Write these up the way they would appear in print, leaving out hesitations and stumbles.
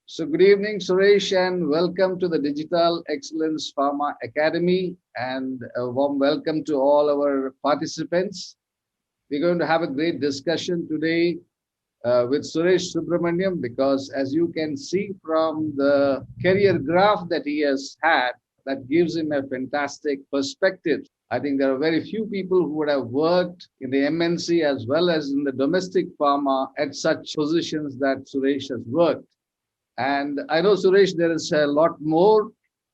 So, good evening, Suresh, and welcome to the Digital Excellence Pharma Academy, and a warm welcome to all our participants. We're going to have a great discussion today with Suresh Subramaniam because, as you can see from the career graph that he has had, that gives him a fantastic perspective. I think there are very few people who would have worked in the MNC as well as in the domestic pharma at such positions that Suresh has worked. And I know, Suresh, there is a lot more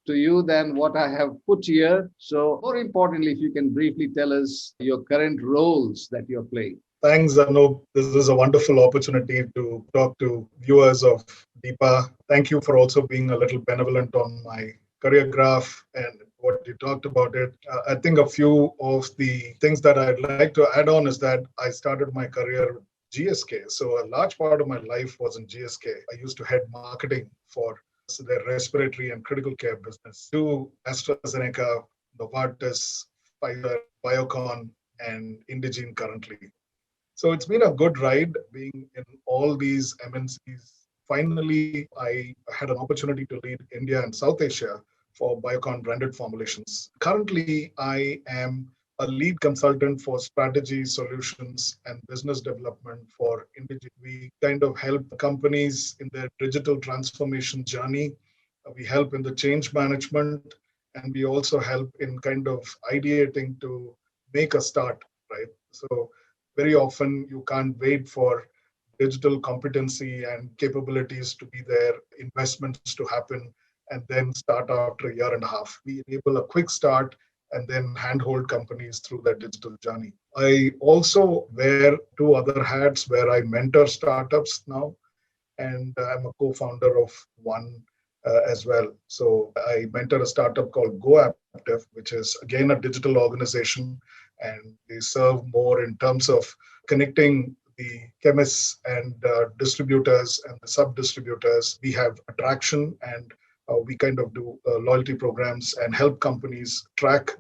to you than what I have put here. So, more importantly, if you can briefly tell us your current roles that you're playing. Thanks, Anup. This is a wonderful opportunity to talk to viewers of Deepa. Thank you for also being a little benevolent on my career graph and what you talked about it. I think a few of the things that I'd like to add on is that I started my career with GSK. So a large part of my life was in GSK. I used to head marketing for their respiratory and critical care business to AstraZeneca, Novartis, Pfizer, Biocon, and Indegene currently. So it's been a good ride being in all these MNCs. Finally, I had an opportunity to lead India and South Asia for Biocon branded formulations. Currently, I am a lead consultant for strategy, solutions, and business development for Indegene. We kind of help companies in their digital transformation journey. We help in the change management, and we also help in kind of ideating to make a start, right? So very often you can't wait for digital competency and capabilities to be there, investments to happen, and then start after a year and a half. We enable a quick start and then handhold companies through their digital journey. I also wear two other hats where I mentor startups now, and I'm a co-founder of one as well. So I mentor a startup called GoAptive, which is again a digital organization, and they serve more in terms of connecting the chemists and distributors and the sub-distributors. We have attraction and we kind of do loyalty programs and help companies track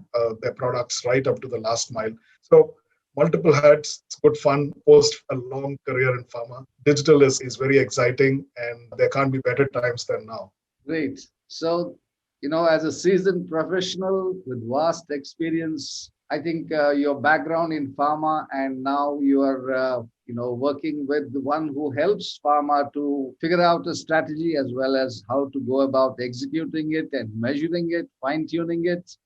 their products right up to the last mile. So multiple hats, it's good fun post a long career in pharma. Digital is very exciting and there can't be better times than now. Great. So, as a seasoned professional with vast experience, I think your background in pharma and now you are, working with the one who helps pharma to figure out a strategy as well as how to go about executing it and measuring it, fine tuning it.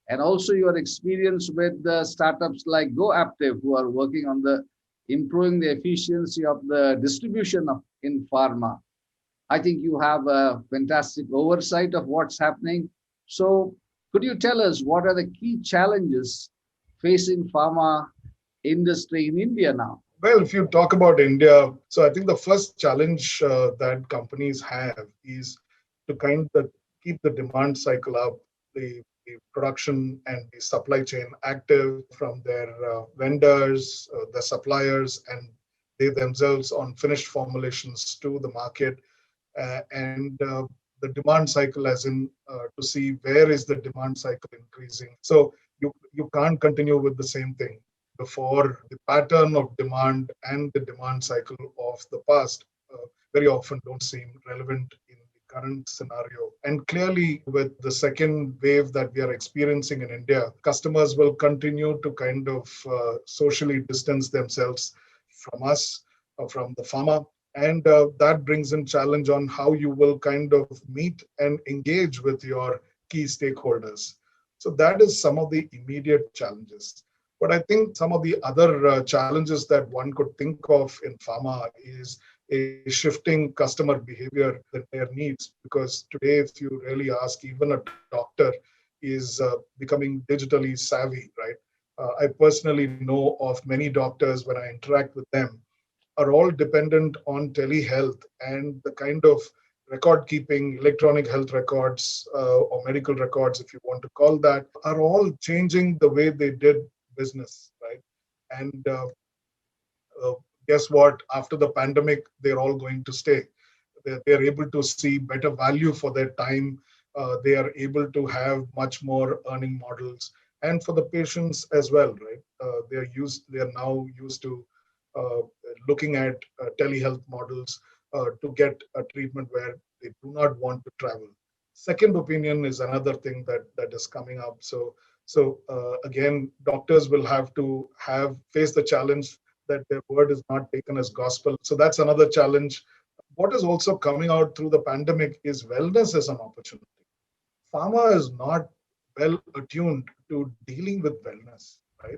And also your experience with the startups like GoAptive who are working on the improving the efficiency of the distribution of in pharma. I think you have a fantastic oversight of what's happening. So, could you tell us what are the key challenges facing pharma industry in India now? Well, if you talk about India, so I think the first challenge that companies have is to kind of keep the demand cycle up, the production and the supply chain active from their vendors, the suppliers, and they themselves on finished formulations to the market. And the demand cycle as in to see where is the demand cycle increasing. So you can't continue with the same thing. Before the pattern of demand and the demand cycle of the past very often don't seem relevant in the current scenario. And clearly, with the second wave that we are experiencing in India, customers will continue to kind of socially distance themselves from us, from the pharma. And that brings in challenge on how you will kind of meet and engage with your key stakeholders. So that is some of the immediate challenges. But I think some of the other challenges that one could think of in pharma is a shifting customer behavior and their needs. Because today, if you really ask, even a doctor is becoming digitally savvy, right? I personally know of many doctors when I interact with them are all dependent on telehealth and the kind of record keeping, electronic health records or medical records, if you want to call that, are all changing the way they did business, right? And uh, guess what? After the pandemic, they're all going to stay. They're able to see better value for their time. They are able to have much more earning models, and for the patients as well, right? They are now used to uh, looking at telehealth models to get a treatment where They do not want to travel. Second opinion is another thing that is coming up. So again, doctors will have to face the challenge that their word is not taken as gospel. So that's another challenge. What is also coming out through the pandemic is wellness as an opportunity. Pharma is not well attuned to dealing with wellness, right?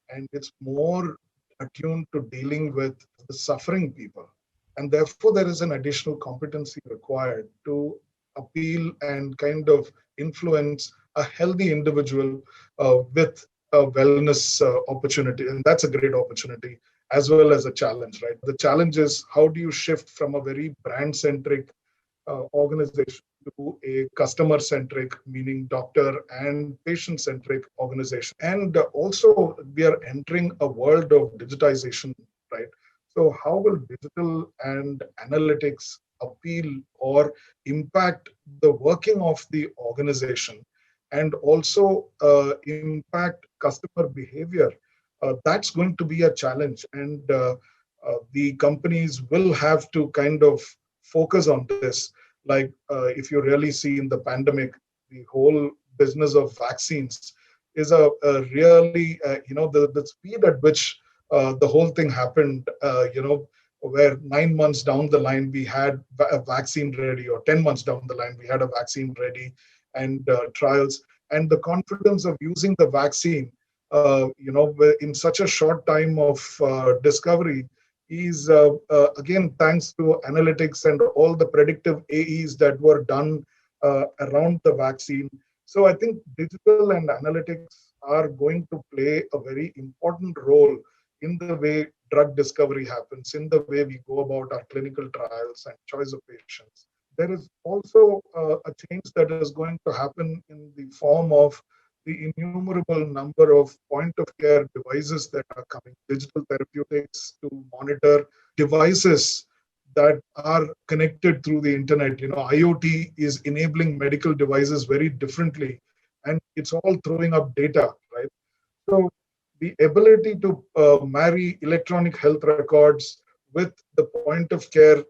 And it's more attuned to dealing with the suffering people. And therefore, there is an additional competency required to appeal and kind of influence a healthy individual with a wellness opportunity. And that's a great opportunity as well as a challenge, right? The challenge is how do you shift from a very brand centric organization to a customer centric, meaning doctor and patient centric organization. And also, we are entering a world of digitization, right? So, how will digital and analytics appeal or impact the working of the organization and also impact customer behavior? That's going to be a challenge. And the companies will have to kind of focus on this. Like if you really see in the pandemic, the whole business of vaccines is a really the speed at which the whole thing happened, where 9 months down the line we had a vaccine ready, or 10 months down the line we had a vaccine ready, and trials, and the confidence of using the vaccine in such a short time of discovery is again thanks to analytics and all the predictive AEs that were done around the vaccine. So I think digital and analytics are going to play a very important role in the way drug discovery happens, in the way we go about our clinical trials and choice of patients. There is also a change that is going to happen in the form of the innumerable number of point of care devices that are coming, digital therapeutics to monitor devices that are connected through the internet. IoT is enabling medical devices very differently, and it's all throwing up data, right? So the ability to marry electronic health records with the point of care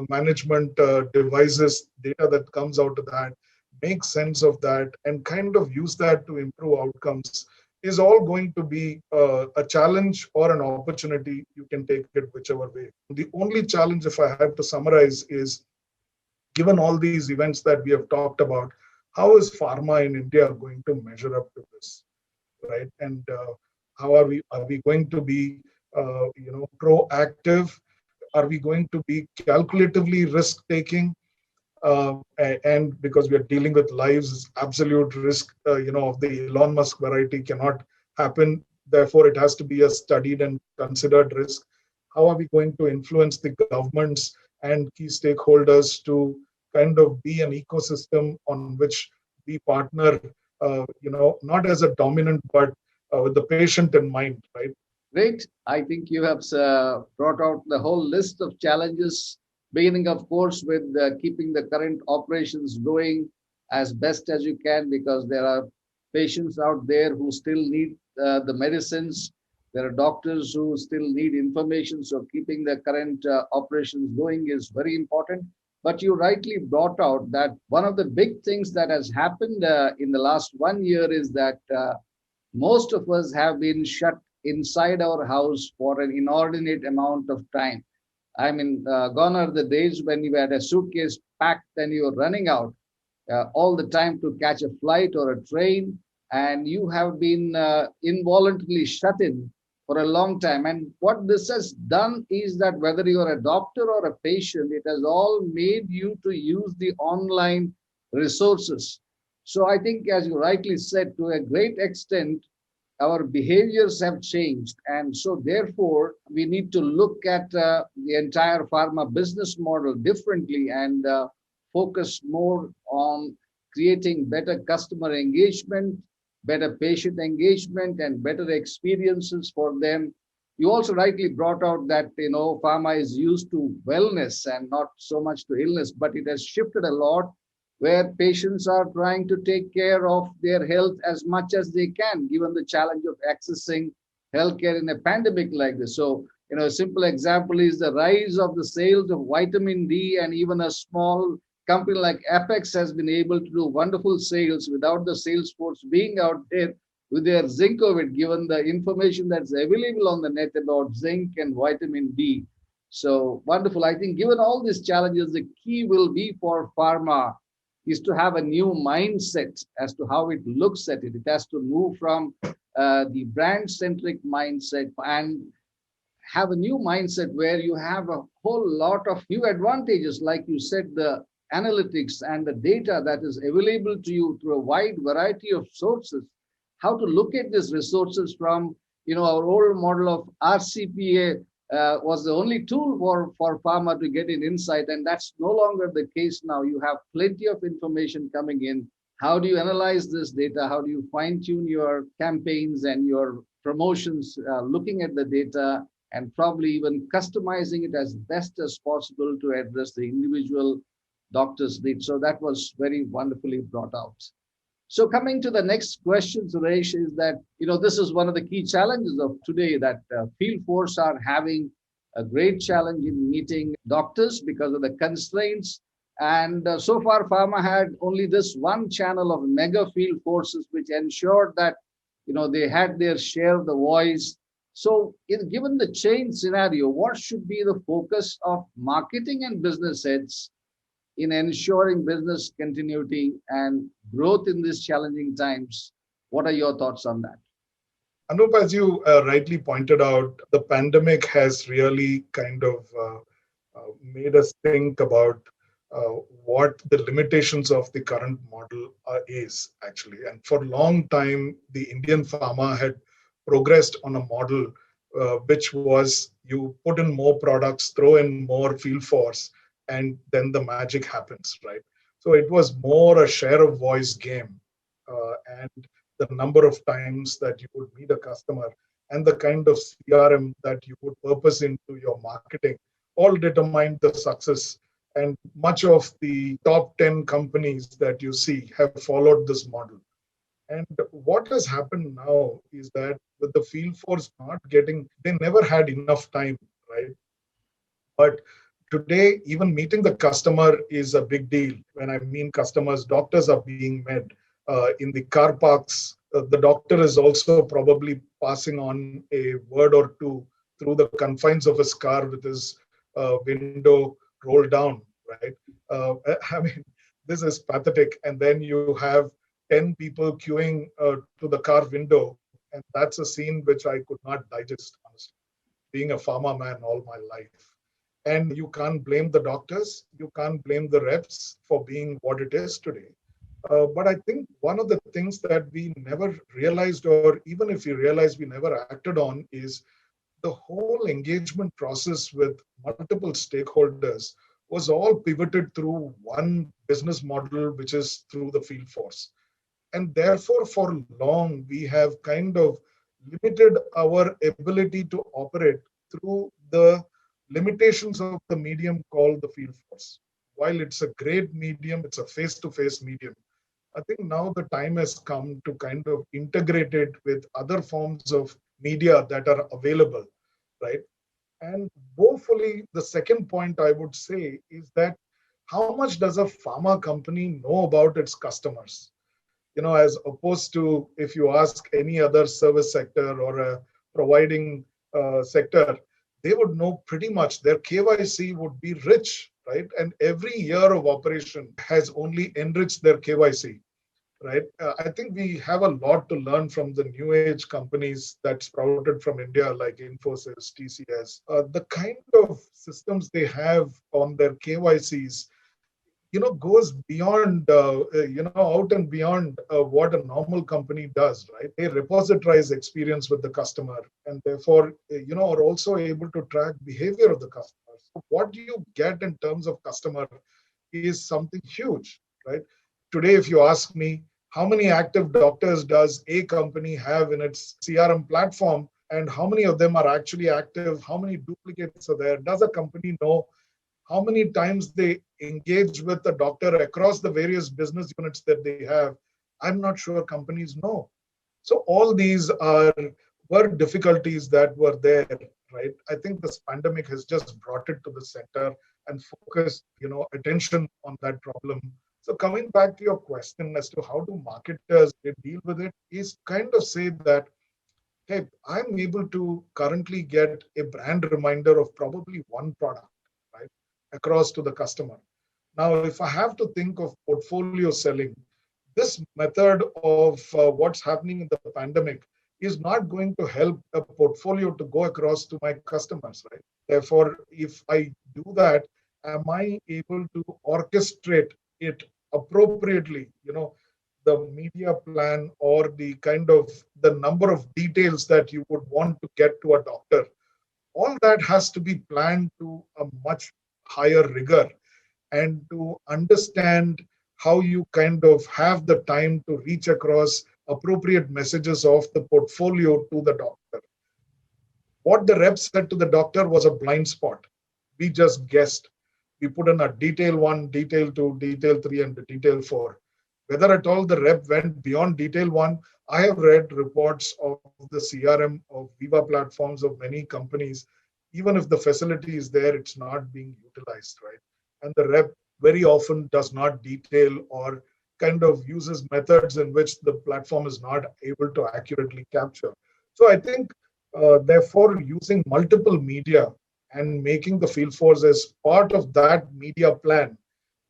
management devices, data that comes out of that, make sense of that, and kind of use that to improve outcomes is all going to be a challenge or an opportunity. You can take it whichever way. The only challenge, if I have to summarize, is given all these events that we have talked about, how is pharma in India going to measure up to this, right? And how are we going to be proactive? Are we going to be calculatively risk taking? And because we are dealing with lives, absolute risk, of the Elon Musk variety cannot happen. Therefore, it has to be a studied and considered risk. How are we going to influence the governments and key stakeholders to kind of be an ecosystem on which we partner, not as a dominant, but with the patient in mind, right? Great. I think you have brought out the whole list of challenges, beginning, of course, with keeping the current operations going as best as you can, because there are patients out there who still need the medicines. There are doctors who still need information. So, keeping the current operations going is very important. But you rightly brought out that one of the big things that has happened in the last 1 year is that most of us have been shut inside our house for an inordinate amount of time. I mean, gone are the days when you had a suitcase packed and you were running out all the time to catch a flight or a train, and you have been involuntarily shut in for a long time. And what this has done is that whether you're a doctor or a patient, it has all made you to use the online resources. So I think, as you rightly said, to a great extent, our behaviors have changed. And so, therefore, we need to look at the entire pharma business model differently and focus more on creating better customer engagement, better patient engagement, and better experiences for them. You also rightly brought out that pharma is used to wellness and not so much to illness, but it has shifted a lot, where patients are trying to take care of their health as much as they can, given the challenge of accessing healthcare in a pandemic like this. So, a simple example is the rise of the sales of vitamin D and even a small company like Apex has been able to do wonderful sales without the sales force being out there with their Zincovid, given the information that's available on the net about zinc and vitamin D. So wonderful. I think given all these challenges, the key will be for pharma is to have a new mindset as to how it looks at it. It has to move from the brand centric mindset and have a new mindset where you have a whole lot of new advantages, like you said, the analytics and the data that is available to you through a wide variety of sources. How to look at these resources from, our old model of RCPA was the only tool for pharma to get an insight, and that's no longer the case now. You have plenty of information coming in. How do you analyze this data? How do you fine tune your campaigns and your promotions, looking at the data and probably even customizing it as best as possible to address the individual doctor's needs? So that was very wonderfully brought out. So coming to the next question, Suresh, is that, this is one of the key challenges of today, that field force are having a great challenge in meeting doctors because of the constraints. And so far, pharma had only this one channel of mega field forces, which ensured that, they had their share of the voice. So given the change scenario, what should be the focus of marketing and business heads in ensuring business continuity and growth in these challenging times? What are your thoughts on that? Anup, as you rightly pointed out, the pandemic has really kind of made us think about what the limitations of the current model is actually. And for a long time, the Indian pharma had progressed on a model which was you put in more products, throw in more field force, and then the magic happens, right? So it was more a share of voice game, and the number of times that you would meet a customer and the kind of CRM that you would purpose into your marketing all determined the success. And much of the top 10 companies that you see have followed this model. And what has happened now is that with the field force not getting, they never had enough time, right? But today, even meeting the customer is a big deal. When I mean customers, doctors are being met in the car parks. The doctor is also probably passing on a word or two through the confines of his car with his window rolled down, right? I mean, this is pathetic. And then you have 10 people queuing to the car window. And that's a scene which I could not digest, honestly, being a pharma man all my life. And you can't blame the doctors, you can't blame the reps for being what it is today. But I think one of the things that we never realized, or even if we realized we never acted on, is the whole engagement process with multiple stakeholders was all pivoted through one business model, which is through the field force. And therefore, for long, we have kind of limited our ability to operate through the limitations of the medium called the field force. While it's a great medium, it's a face-to-face medium. I think now the time has come to kind of integrate it with other forms of media that are available, right? And woefully, the second point I would say is that how much does a pharma company know about its customers? As opposed to if you ask any other service sector or a providing sector, they would know pretty much. Their KYC would be rich, right? And every year of operation has only enriched their KYC, right? I think we have a lot to learn from the new age companies that sprouted from India, like Infosys, TCS. The kind of systems they have on their KYCs, goes beyond, out and beyond what a normal company does, right? They repositories experience with the customer and therefore, are also able to track behavior of the customer. So what do you get in terms of customer is something huge, right? Today, if you ask me, how many active doctors does a company have in its CRM platform and how many of them are actually active? How many duplicates are there? Does a company know how many times they engage with the doctor across the various business units that they have? I'm not sure companies know. So all these are were difficulties that were there, right? I think this pandemic has just brought it to the center and focused, attention on that problem. So coming back to your question as to how do marketers they deal with it is kind of say that, hey, I'm able to currently get a brand reminder of probably one product, right, across to the customer. Now, if I have to think of portfolio selling, this method of what's happening in the pandemic is not going to help a portfolio to go across to my customers, right? Therefore, if I do that, am I able to orchestrate it appropriately? The media plan or the kind of the number of details that you would want to get to a doctor, all that has to be planned to a much higher rigor, and to understand how you kind of have the time to reach across appropriate messages of the portfolio to the doctor. What the rep said to the doctor was a blind spot. We just guessed. We put in a detail 1, detail 2, detail 3, and the detail 4. Whether at all the rep went beyond detail 1, I have read reports of the CRM of Viva platforms of many companies. Even if the facility is there, it's not being utilized, right? And the rep very often does not detail or kind of uses methods in which the platform is not able to accurately capture. So I think, therefore, using multiple media and making the field force as part of that media plan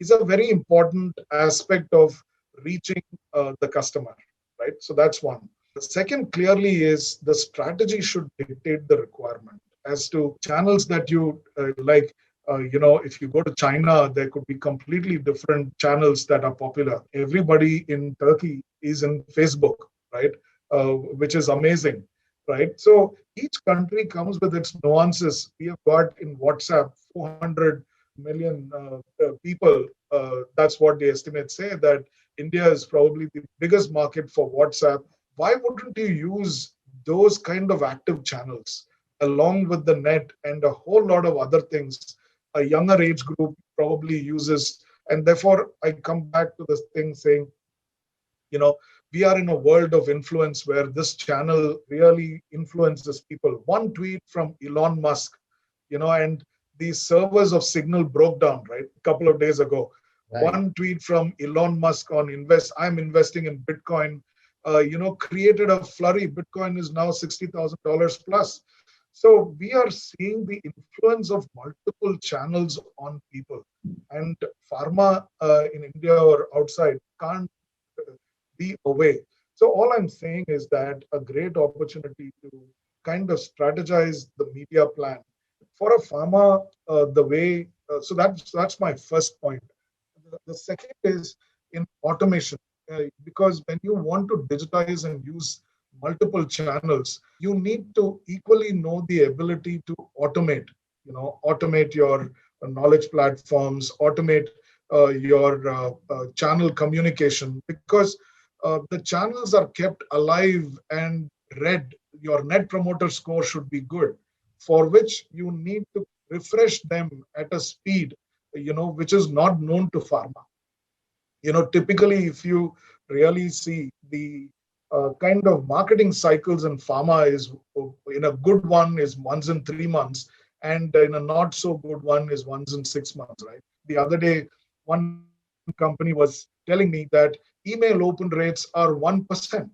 is a very important aspect of reaching the customer, right? So that's one. The second clearly is the strategy should dictate the requirement as to channels that you like. If you go to China, there could be completely different channels that are popular. Everybody in Turkey is in Facebook, right? Which is amazing, right? So each country comes with its nuances. We have got in WhatsApp 400 million people. That's what the estimates say, that India is probably the biggest market for WhatsApp. Why wouldn't you use those kind of active channels along with the net and a whole lot of other things? A younger age group probably uses, and therefore I come back to this thing saying, you know, we are in a world of influence where this channel really influences people. One tweet from Elon Musk, and the servers of Signal broke down, right? A couple of days ago. Right. One tweet from Elon Musk on I'm investing in Bitcoin, created a flurry. Bitcoin is now $60,000 plus. So we are seeing the influence of multiple channels on people. And pharma in India or outside can't be away. So all I'm saying is that a great opportunity to kind of strategize the media plan for a pharma, the way. So that's my first point. The second is in automation, because when you want to digitize and use multiple channels, you need to equally know the ability to automate. Automate your knowledge platforms, automate your channel communication, because the channels are kept alive and read. Your net promoter score should be good, for which you need to refresh them at a speed, which is not known to pharma. Typically, if you really see the kind of marketing cycles in pharma is, in a good one is once in 3 months, and in a not so good one is once in 6 months, right? The other day, one company was telling me that email open rates are 1%,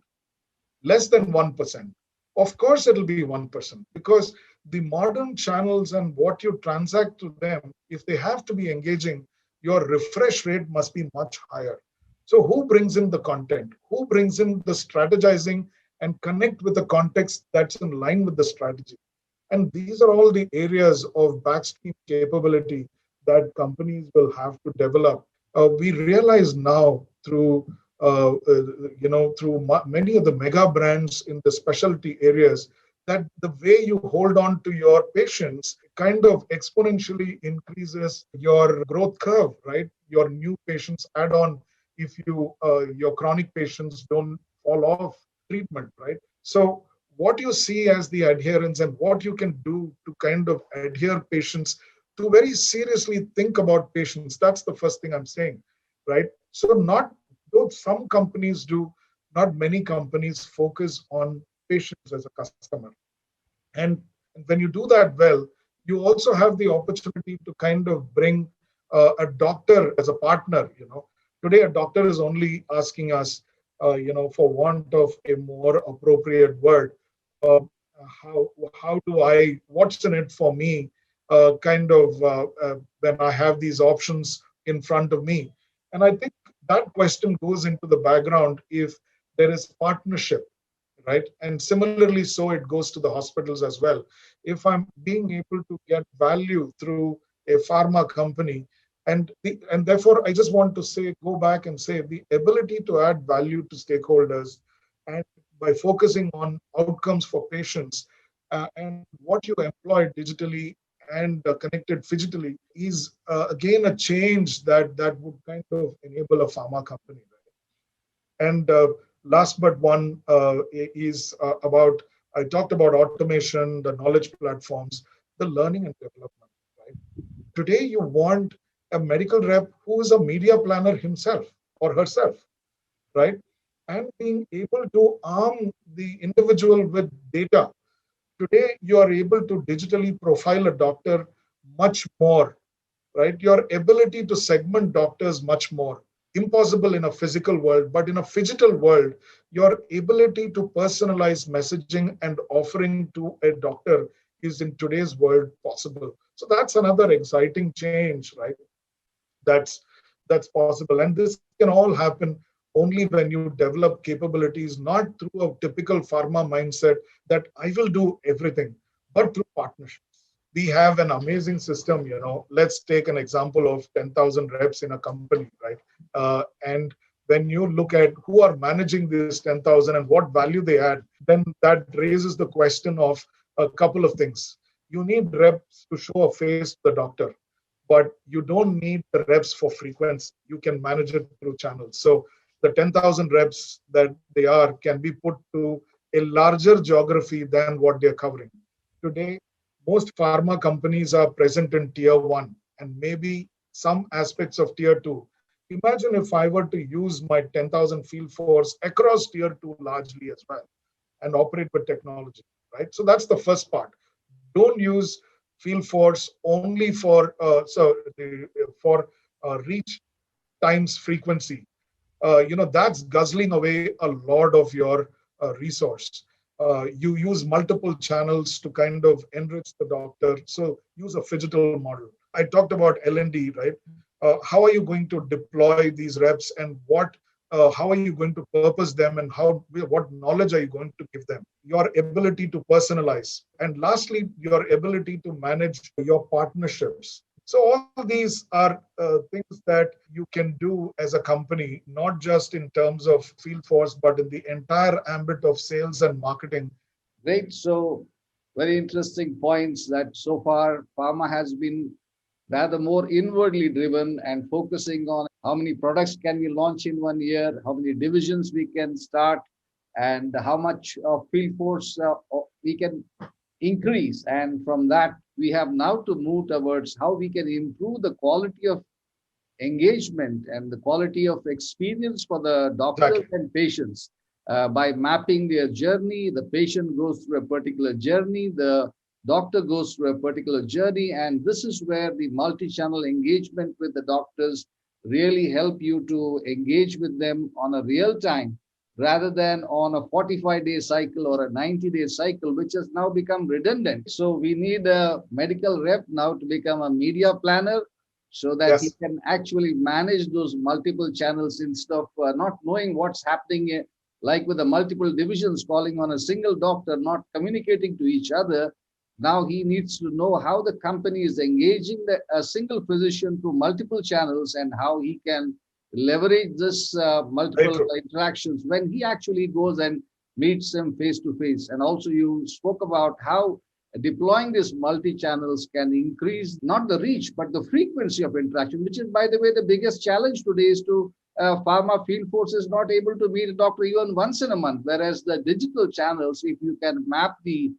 less than 1%. Of course, it'll be 1% because the modern channels and what you transact to them, if they have to be engaging, your refresh rate must be much higher. So, who brings in the content? Who brings in the strategizing and connect with the context that's in line with the strategy? And these are all the areas of backstream capability that companies will have to develop. We realize now through many of the mega brands in the specialty areas that the way you hold on to your patients kind of exponentially increases your growth curve, right? Your new patients add on if your chronic patients don't fall off treatment, right? So what you see as the adherence and what you can do to kind of adhere patients, to very seriously think about patients, that's the first thing I'm saying, right? So not though some companies do, not many companies focus on patients as a customer. And when you do that well, you also have the opportunity to kind of bring a doctor as a partner. Today a doctor is only asking us, for want of a more appropriate word, uh, how do I, what's in it for me, when I have these options in front of me. And I think that question goes into the background if there is partnership, right? And similarly, so it goes to the hospitals as well. If I'm being able to get value through a pharma company, and therefore, I just want to say, go back and say the ability to add value to stakeholders, and by focusing on outcomes for patients, and what you employ digitally and connected digitally is again a change that would kind of enable a pharma company. And last but one is about, I talked about automation, the knowledge platforms, the learning and development. Right? Today, you want a medical rep who is a media planner himself or herself, right? And being able to arm the individual with data. Today, you are able to digitally profile a doctor much more, right? Your ability to segment doctors much more. Impossible in a physical world, but in a phygital world, your ability to personalize messaging and offering to a doctor is in today's world possible. So that's another exciting change, right? That's that's possible, and this can all happen only when you develop capabilities not through a typical pharma mindset that I will do everything, but through partnership. We have an amazing system. Let's take an example of 10,000 reps in a company, right? And when you look at who are managing this 10,000 and what value they add, then that raises the question of a couple of things. You need reps to show a face to the doctor, but you don't need the reps for frequency. You can manage it through channels. So the 10,000 reps that they are can be put to a larger geography than what they're covering. Today, most pharma companies are present in tier one and maybe some aspects of tier two. Imagine if I were to use my 10,000 field force across tier two largely as well and operate with technology, right? So that's the first part. Don't use field force only for reach times frequency. That's guzzling away a lot of your resource. You use multiple channels to kind of enrich the doctor. So use a phygital model. I talked about L&D, right? How are you going to deploy these reps, and how are you going to purpose them, and what knowledge are you going to give them? Your ability to personalize, and lastly, your ability to manage your partnerships. So all these are things that you can do as a company, not just in terms of field force, but in the entire ambit of sales and marketing. Great. So, very interesting points that so far pharma has been rather more inwardly driven and focusing on how many products can we launch in 1 year, how many divisions we can start, and how much of field force we can increase. And from that, we have now to move towards how we can improve the quality of engagement and the quality of experience for the doctors Exactly. and patients by mapping their journey. The patient goes through a particular journey, the doctor goes through a particular journey, and this is where the multi-channel engagement with the doctors really help you to engage with them on a real time rather than on a 45-day cycle or a 90-day cycle, which has now become redundant. So we need a medical rep now to become a media planner so that he Yes. can actually manage those multiple channels instead of not knowing what's happening, like with the multiple divisions calling on a single doctor, not communicating to each other. Now he needs to know how the company is engaging a single physician through multiple channels and how he can leverage this multiple interactions when he actually goes and meets them face to face. And also you spoke about how deploying these multi-channels can increase not the reach, but the frequency of interaction, which is, by the way, the biggest challenge today is to pharma field force is not able to meet a doctor even once in a month, whereas the digital channels, if you can map the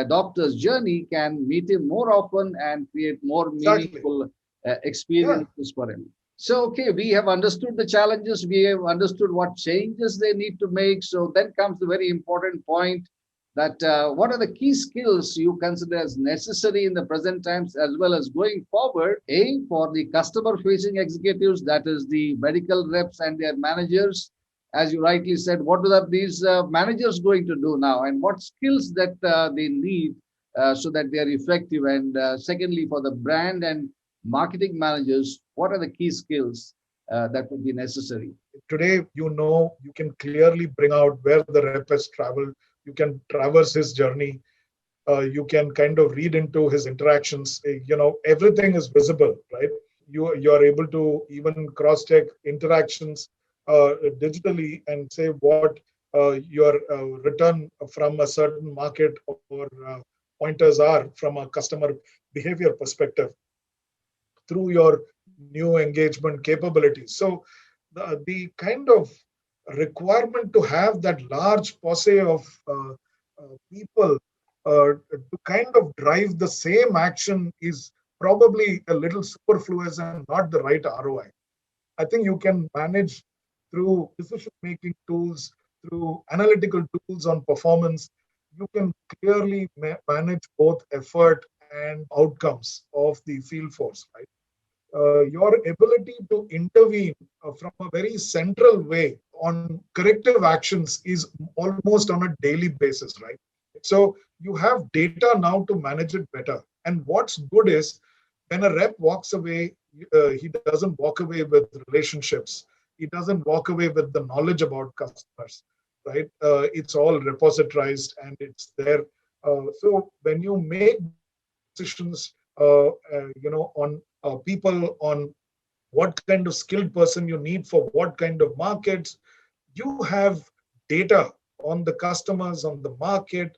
doctor's journey, can meet him more often and create more Exactly. meaningful Yeah. experiences for him. So, okay, we have understood the challenges, we have understood what changes they need to make. So then comes the very important point. that what are the key skills you consider as necessary in the present times as well as going forward, A, for the customer facing executives, that is the medical reps and their managers. As you rightly said, what are these managers going to do now, and what skills that they need so that they are effective? And secondly, for the brand and marketing managers, what are the key skills that would be necessary? Today, you can clearly bring out where the rep has traveled. You can traverse his journey. You can kind of read into his interactions. Everything is visible, right? You are able to even cross check interactions digitally and say what your return from a certain market or pointers are from a customer behavior perspective through your new engagement capabilities. So the kind of requirement to have that large posse of people to kind of drive the same action is probably a little superfluous and not the right ROI. I think you can manage through decision making tools, through analytical tools on performance. You can clearly manage both effort and outcomes of the field force, right? Your ability to intervene from a very central way on corrective actions is almost on a daily basis, right? So you have data now to manage it better. And what's good is when a rep walks away, he doesn't walk away with relationships. He doesn't walk away with the knowledge about customers, right? It's all repositorized and it's there. So when you make decisions, on people, on what kind of skilled person you need for what kind of markets, you have data on the customers, on the market,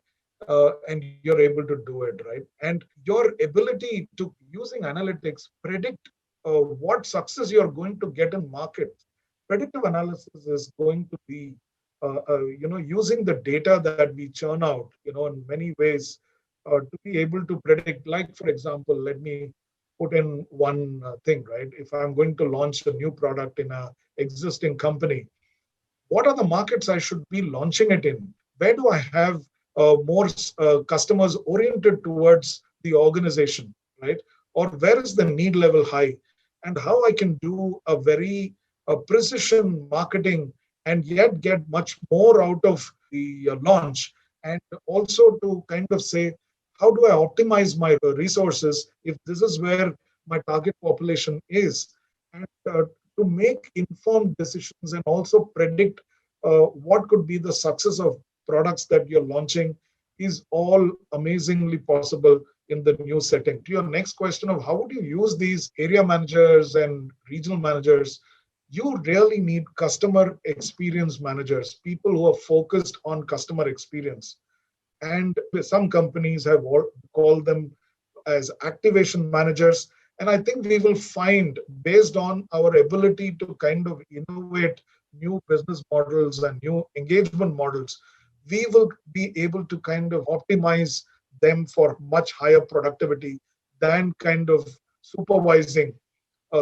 and you're able to do it, right? And your ability to, using analytics, predict what success you're going to get in market. Predictive analysis is going to be, using the data that we churn out, in many ways, to be able to predict. Like, for example, let me put in one thing, right? If I'm going to launch a new product in a existing company, what are the markets I should be launching it in? Where do I have more customers oriented towards the organization, right? Or where is the need level high? And how I can do a very precision marketing and yet get much more out of the launch. And also to kind of say, how do I optimize my resources if this is where my target population is? And to make informed decisions and also predict what could be the success of products that you're launching is all amazingly possible in the new setting. To your next question of how would you use these area managers and regional managers, you really need customer experience managers, people who are focused on customer experience. And some companies have called them as activation managers. And I think we will find, based on our ability to kind of innovate new business models and new engagement models, we will be able to kind of optimize them for much higher productivity than kind of supervising.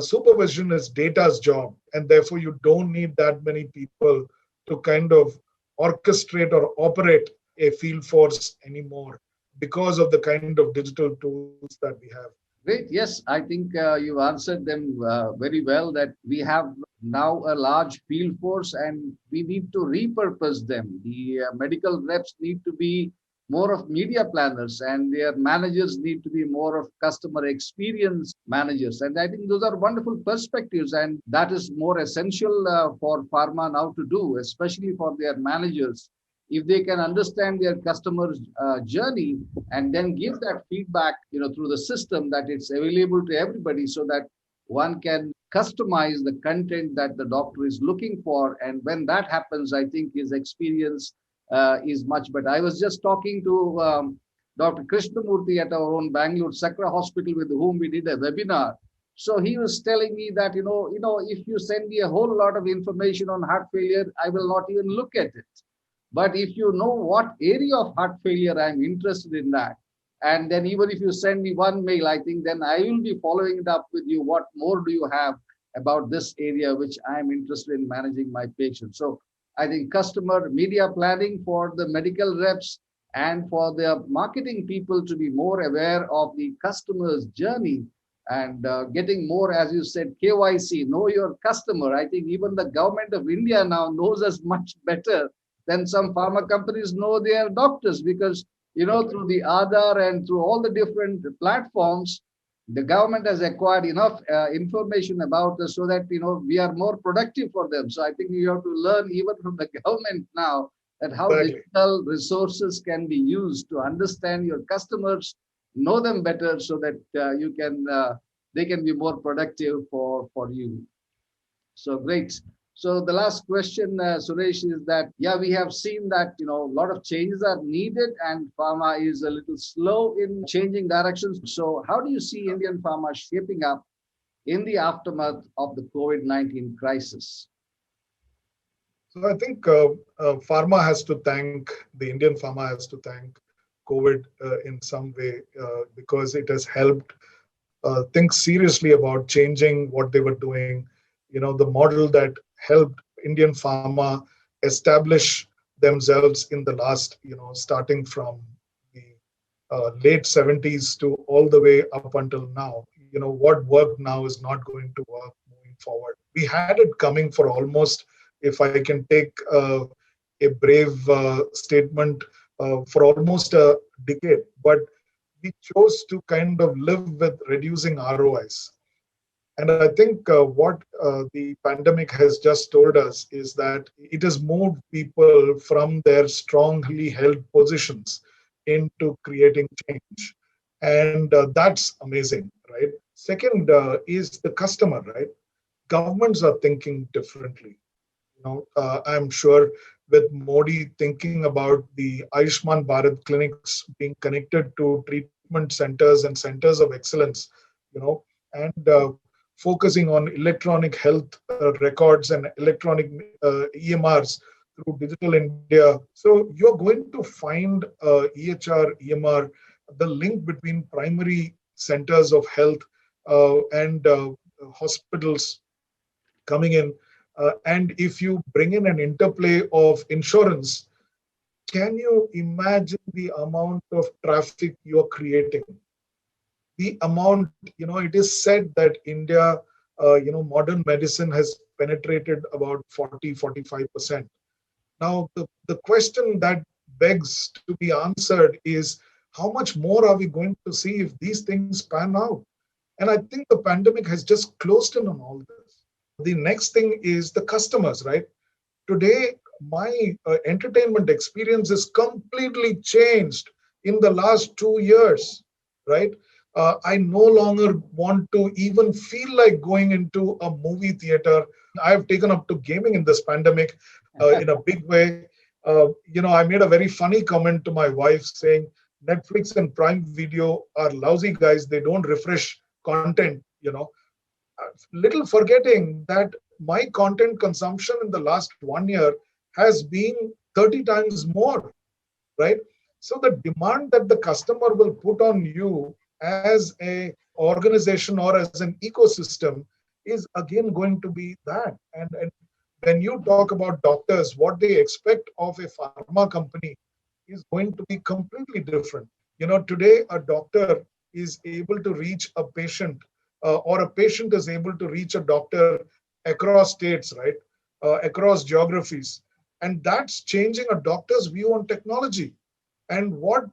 Supervision is data's job, and therefore you don't need that many people to kind of orchestrate or operate a field force anymore because of the kind of digital tools that we have. Great. Yes, I think you answered them very well, that we have now a large field force and we need to repurpose them. The medical reps need to be more of media planners and their managers need to be more of customer experience managers. And I think those are wonderful perspectives, and that is more essential for pharma now to do, especially for their managers. If they can understand their customers' journey and then give that feedback, through the system, that it's available to everybody, so that one can customize the content that the doctor is looking for. And when that happens, I think his experience is much better. I was just talking to Dr. Krishnamurthy at our own Bangalore Sakra Hospital, with whom we did a webinar. So he was telling me that, if you send me a whole lot of information on heart failure, I will not even look at it. But if you know what area of heart failure I'm interested in that, and then even if you send me one mail, I think then I will be following it up with you. What more do you have about this area which I'm interested in managing my patients? So I think customer media planning for the medical reps and for their marketing people to be more aware of the customer's journey and getting more, as you said, KYC, know your customer. I think even the government of India now knows us much better than some pharma companies know their doctors, because, through the Aadhaar and through all the different platforms, the government has acquired enough information about us so that, we are more productive for them. So I think you have to learn even from the government now that how Exactly. digital resources can be used to understand your customers, know them better, so that they can be more productive for you. So great. So the last question, Suresh, is that, yeah, we have seen that, a lot of changes are needed and pharma is a little slow in changing directions. So how do you see Indian pharma shaping up in the aftermath of the COVID-19 crisis? So I think pharma has to thank, the Indian pharma has to thank COVID in some way, because it has helped think seriously about changing what they were doing. The model that helped Indian pharma establish themselves in the last, starting from the late 70s to all the way up until now. What worked now is not going to work moving forward. We had it coming for almost, if I can take a brave statement, for almost a decade. But we chose to kind of live with reducing ROIs. And I think what the pandemic has just told us is that it has moved people from their strongly held positions into creating change. And that's amazing, right? Second is the customer, right? Governments are thinking differently. I'm sure with Modi thinking about the Ayushman Bharat clinics being connected to treatment centers and centers of excellence, and focusing on electronic health records and electronic EMRs through Digital India. So you're going to find EHR, EMR, the link between primary centers of health and hospitals coming in. And if you bring in an interplay of insurance, can you imagine the amount of traffic you are creating? The amount, it is said that India, modern medicine has penetrated about 40, 45%. Now, the question that begs to be answered is, how much more are we going to see if these things pan out? And I think the pandemic has just closed in on all this. The next thing is the customers, right? Today, my entertainment experience is completely changed in the last 2 years, right? I no longer want to even feel like going into a movie theater. I've taken up to gaming in this pandemic in a big way. I made a very funny comment to my wife saying, Netflix and Prime Video are lousy guys. They don't refresh content, little forgetting that my content consumption in the last 1 year has been 30 times more, right? So the demand that the customer will put on you as a organization or as an ecosystem is again going to be that. And when you talk about doctors, what they expect of a pharma company is going to be completely different. Today a doctor is able to reach a patient, or a patient is able to reach a doctor across states, right? Across geographies. And that's changing a doctor's view on technology. And what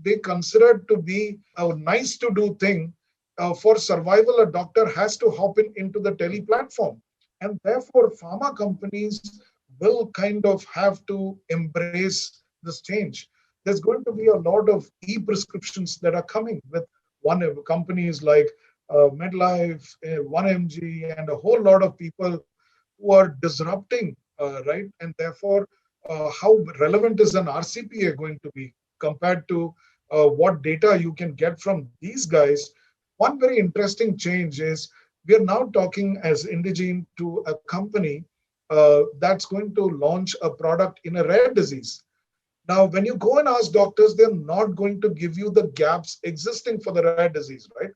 they consider to be a nice to do thing, for survival, a doctor has to hop into the tele platform. And therefore, pharma companies will kind of have to embrace this change. There's going to be a lot of e-prescriptions that are coming with one companies like MedLife, 1MG, and a whole lot of people who are disrupting, right? And therefore, how relevant is an RCPA going to be compared to what data you can get from these guys? One very interesting change is we are now talking as Indigene to a company that's going to launch a product in a rare disease. Now, when you go and ask doctors, they're not going to give you the gaps existing for the rare disease, right?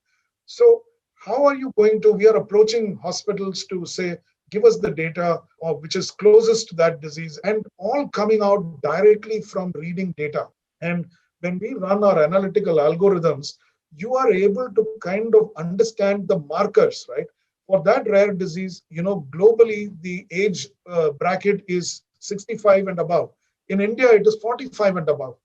So how are you going to, we are approaching hospitals to say, give us the data which is closest to that disease, and all coming out directly from reading data. And when we run our analytical algorithms, you are able to kind of understand the markers, right? For that rare disease, globally, the age bracket is 65 and above. In India, it is 45 and above.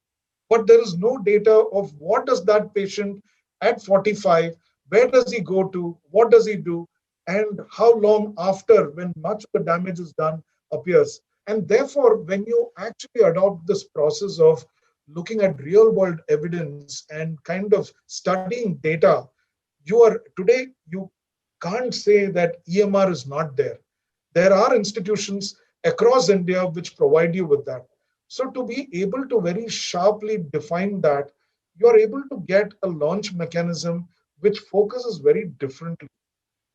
But there is no data of what does that patient at 45, where does he go to, what does he do, and how long after, when much of the damage is done, appears. And therefore, when you actually adopt this process of looking at real world evidence and kind of studying data, you can't say that EMR is not there. There are institutions across India which provide you with that. So to be able to very sharply define that, you are able to get a launch mechanism which focuses very differently,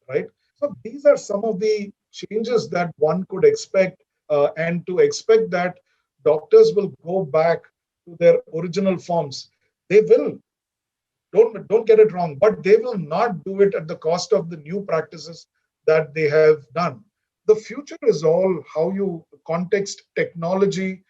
right? So these are some of the changes that one could expect, and to expect that doctors will go back to their original forms. They will, don't get it wrong, but they will not do it at the cost of the new practices that they have done. The future is all how you context technology,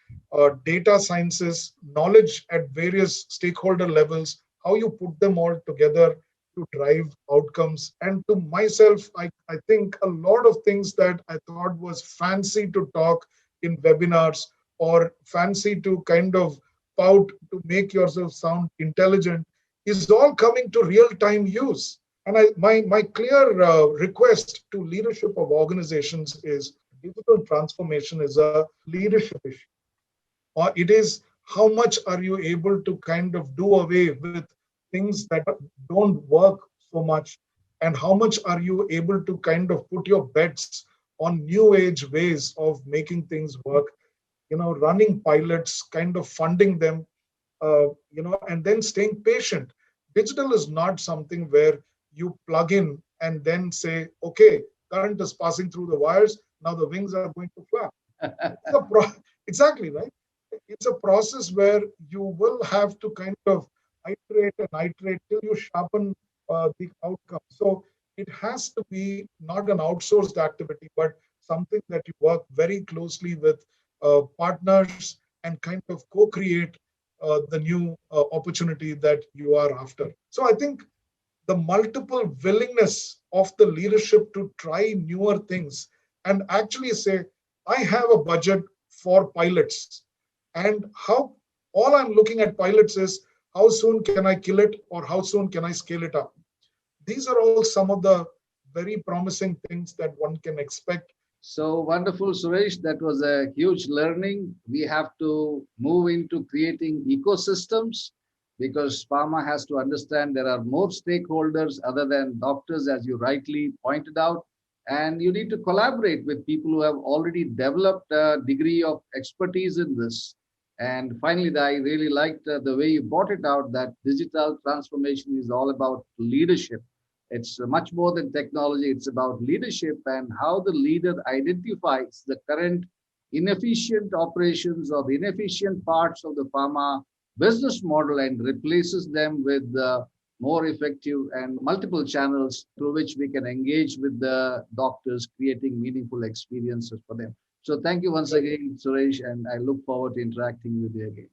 data sciences, knowledge at various stakeholder levels, how you put them all together to drive outcomes. And to myself, I think a lot of things that I thought was fancy to talk in webinars or fancy to kind of pout to make yourself sound intelligent is all coming to real-time use. And my clear request to leadership of organizations is digital transformation is a leadership issue. Or it is how much are you able to kind of do away with things that don't work so much, and how much are you able to kind of put your bets on new age ways of making things work, running pilots, kind of funding them, and then staying patient. Digital is not something where you plug in and then say, okay, current is passing through the wires, now the wings are going to flap. Exactly, right? It's a process where you will have to kind of iterate and iterate till you sharpen the outcome. So it has to be not an outsourced activity, but something that you work very closely with partners and kind of co-create the new opportunity that you are after. So I think the multiple willingness of the leadership to try newer things and actually say, I have a budget for pilots. And how all I'm looking at pilots is how soon can I kill it or how soon can I scale it up? These are all some of the very promising things that one can expect. So wonderful, Suresh. That was a huge learning. We have to move into creating ecosystems because pharma has to understand there are more stakeholders other than doctors, as you rightly pointed out. And you need to collaborate with people who have already developed a degree of expertise in this. And finally, I really liked the way you brought it out that digital transformation is all about leadership. It's much more than technology. It's about leadership and how the leader identifies the current inefficient operations or the inefficient parts of the pharma business model and replaces them with more effective and multiple channels through which we can engage with the doctors, creating meaningful experiences for them. So thank you once again, Suresh, and I look forward to interacting with you again.